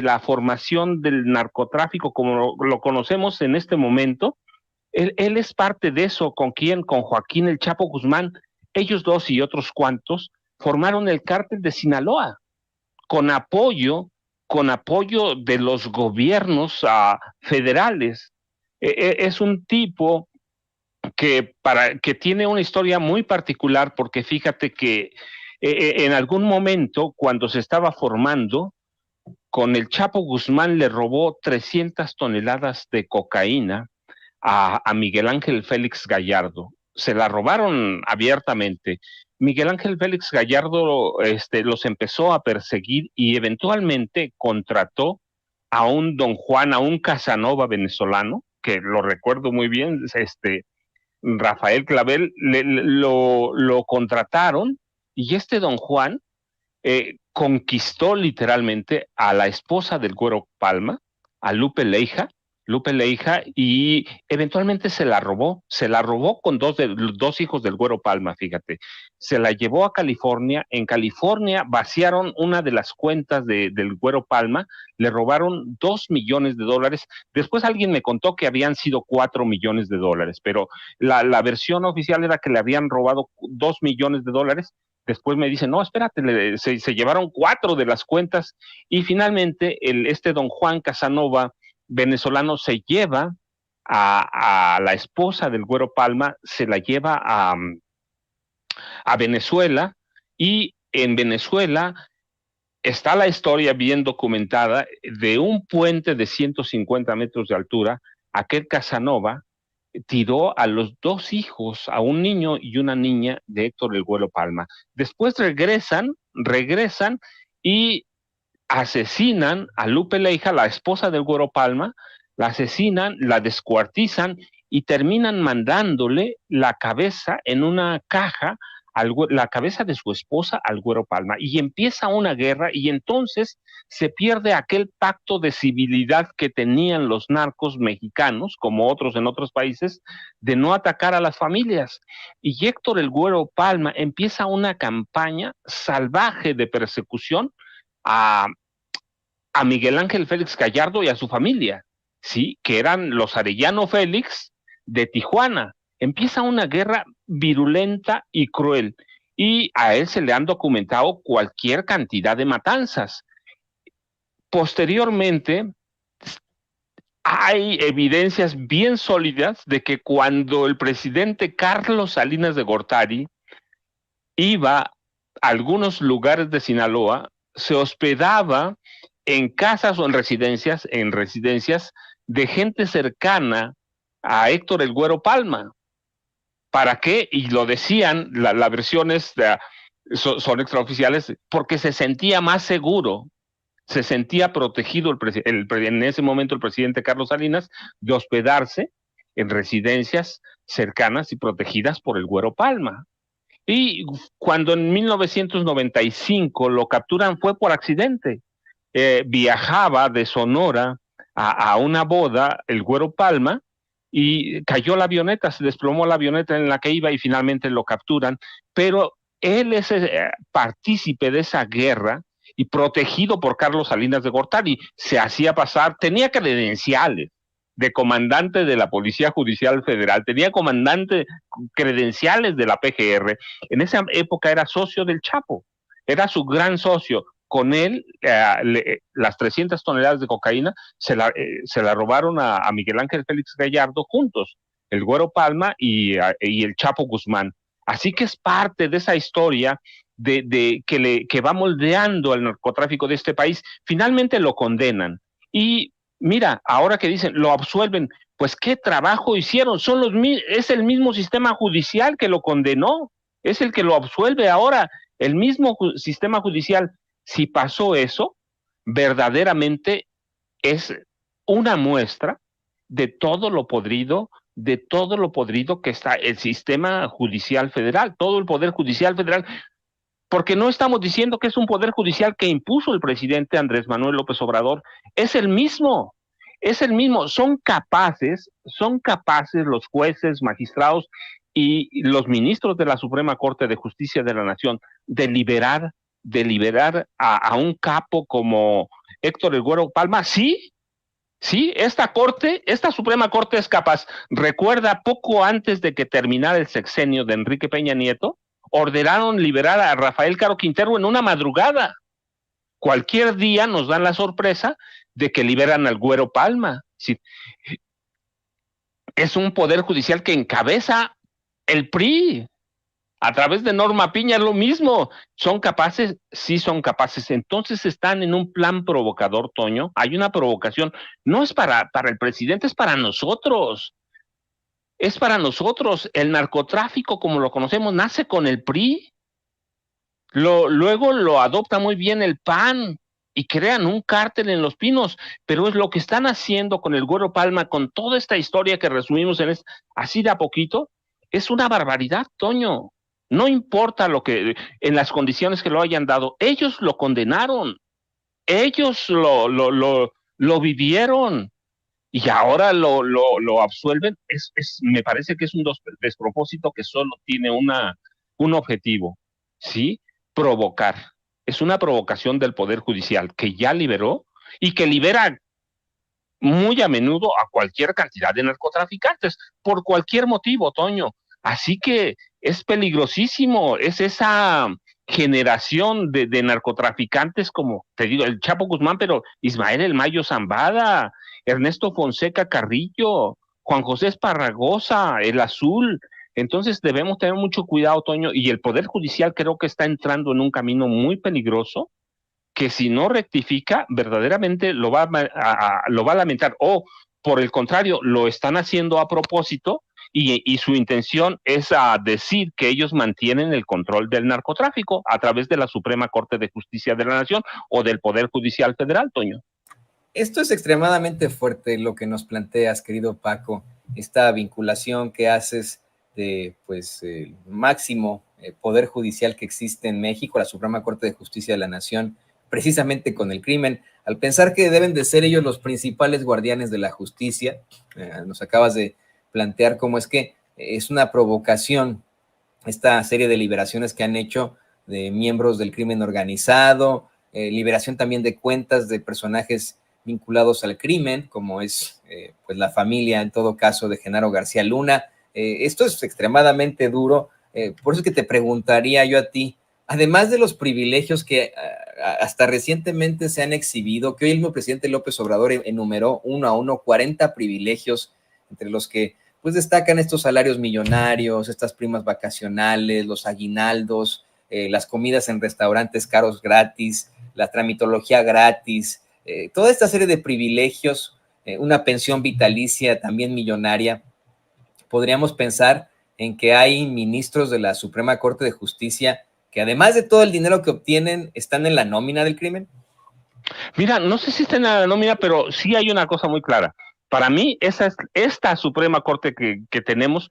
la formación del narcotráfico como lo conocemos en este momento. Él es parte de eso. ¿Con quién? Con Joaquín El Chapo Guzmán. Ellos dos y otros cuantos formaron el cártel de Sinaloa con apoyo, con apoyo de los gobiernos federales. Es un tipo que tiene una historia muy particular, porque fíjate que en algún momento, cuando se estaba formando, con el Chapo Guzmán le robó 300 toneladas de cocaína a Miguel Ángel Félix Gallardo. Se la robaron abiertamente. Miguel Ángel Félix Gallardo los empezó a perseguir y eventualmente contrató a un don Juan, a un Casanova venezolano, que lo recuerdo muy bien, Rafael Clavel, lo contrataron, y este don Juan conquistó literalmente a la esposa del Güero Palma, a Lupe Leija, y eventualmente se la robó con dos hijos del Güero Palma, fíjate. Se la llevó a California. En California vaciaron una de las cuentas del Güero Palma, le robaron $2 millones. Después alguien me contó que habían sido $4 millones, pero la versión oficial era que le habían robado $2 millones. Después me dicen, no, espérate, se llevaron 4 de las cuentas, y finalmente este don Juan Casanova venezolano se lleva a la esposa del Güero Palma, se la lleva a Venezuela, y en Venezuela está la historia bien documentada de un puente de 150 metros de altura. Aquel Casanova tiró a los dos hijos, a un niño y una niña de Héctor El Güero Palma. Después regresan y asesinan a Lupe Leija, la esposa del Güero Palma, la asesinan, la descuartizan y terminan mandándole la cabeza en una caja, la cabeza de su esposa al Güero Palma, y empieza una guerra, y entonces se pierde aquel pacto de civilidad que tenían los narcos mexicanos, como otros en otros países, de no atacar a las familias. Y Héctor El Güero Palma empieza una campaña salvaje de persecución a, a Miguel Ángel Félix Gallardo y a su familia, ¿sí? Que eran los Arellano Félix de Tijuana. Empieza una guerra virulenta y cruel, y a él se le han documentado cualquier cantidad de matanzas. Posteriormente, hay evidencias bien sólidas de que cuando el presidente Carlos Salinas de Gortari iba a algunos lugares de Sinaloa, se hospedaba en casas o en residencias de gente cercana a Héctor El Güero Palma. ¿Para qué? Y lo decían, la versiones son extraoficiales, porque se sentía más seguro, se sentía protegido en ese momento el presidente Carlos Salinas, de hospedarse en residencias cercanas y protegidas por El Güero Palma. Y cuando en 1995 lo capturan, fue por accidente. Viajaba de Sonora a una boda, El Güero Palma, y cayó la avioneta, se desplomó la avioneta en la que iba, y finalmente lo capturan. Pero él es partícipe de esa guerra y protegido por Carlos Salinas de Gortari. Se hacía pasar, tenía credenciales de comandante de la Policía Judicial Federal, tenía credenciales de la PGR. En esa época era socio del Chapo, era su gran socio. Con él, las 300 toneladas de cocaína se la robaron a Miguel Ángel Félix Gallardo juntos, el Güero Palma y el Chapo Guzmán. Así que es parte de esa historia que va moldeando al narcotráfico de este país. Finalmente lo condenan. Y mira, ahora que dicen, lo absuelven, pues qué trabajo hicieron. Es el mismo sistema judicial que lo condenó, es el que lo absuelve ahora, el mismo sistema judicial. Si pasó eso, verdaderamente es una muestra de todo lo podrido que está el sistema judicial federal, todo el poder judicial federal, porque no estamos diciendo que es un poder judicial que impuso el presidente Andrés Manuel López Obrador, es el mismo, son capaces los jueces, magistrados y los ministros de la Suprema Corte de Justicia de la Nación de liberar de liberar a un capo como Héctor El Güero Palma? Sí, sí, esta Suprema Corte es capaz. Recuerda, poco antes de que terminara el sexenio de Enrique Peña Nieto, ordenaron liberar a Rafael Caro Quintero en una madrugada. Cualquier día nos dan la sorpresa de que liberan al Güero Palma. Sí, es un poder judicial que encabeza el PRI. A través de Norma Piña es lo mismo. ¿Son capaces? Sí son capaces. Entonces están en un plan provocador, Toño. Hay una provocación. No es para el presidente, es para nosotros. Es para nosotros. El narcotráfico, como lo conocemos, nace con el PRI. Luego lo adopta muy bien el PAN y crean un cártel en Los Pinos, pero es lo que están haciendo con el Güero Palma, con toda esta historia que resumimos así de a poquito, es una barbaridad, Toño. No importa en las condiciones que lo hayan dado, ellos lo condenaron, ellos lo vivieron y ahora lo absuelven. Me parece que es un despropósito que solo tiene un objetivo, ¿sí? Provocar. Es una provocación del Poder Judicial que ya liberó y que libera muy a menudo a cualquier cantidad de narcotraficantes, por cualquier motivo, Toño. Así que es peligrosísimo, es esa generación de narcotraficantes como, te digo, el Chapo Guzmán, pero Ismael El Mayo Zambada, Ernesto Fonseca Carrillo, Juan José Esparragosa, El Azul. Entonces debemos tener mucho cuidado, Toño, y el Poder Judicial creo que está entrando en un camino muy peligroso que si no rectifica, verdaderamente lo va a lamentar, o por el contrario, lo están haciendo a propósito y su intención es decir que ellos mantienen el control del narcotráfico a través de la Suprema Corte de Justicia de la Nación o del Poder Judicial Federal, Toño. Esto es extremadamente fuerte lo que nos planteas, querido Paco, esta vinculación que haces de pues el máximo poder judicial que existe en México, la Suprema Corte de Justicia de la Nación, precisamente con el crimen, al pensar que deben de ser ellos los principales guardianes de la justicia. Nos acabas de plantear cómo es que es una provocación esta serie de liberaciones que han hecho de miembros del crimen organizado, liberación también de cuentas de personajes vinculados al crimen, como es pues la familia, en todo caso, de Genaro García Luna. Esto es extremadamente duro, por eso es que te preguntaría yo a ti, además de los privilegios que hasta recientemente se han exhibido, que hoy el mismo presidente López Obrador enumeró uno a uno 40 privilegios, entre los que pues destacan estos salarios millonarios, estas primas vacacionales, los aguinaldos, las comidas en restaurantes caros gratis, la tramitología gratis, toda esta serie de privilegios, una pensión vitalicia también millonaria. Podríamos pensar en que hay ministros de la Suprema Corte de Justicia que además de todo el dinero que obtienen, están en la nómina del crimen. Mira, no sé si está en la nómina, pero sí hay una cosa muy clara. Para mí, esta Suprema Corte que tenemos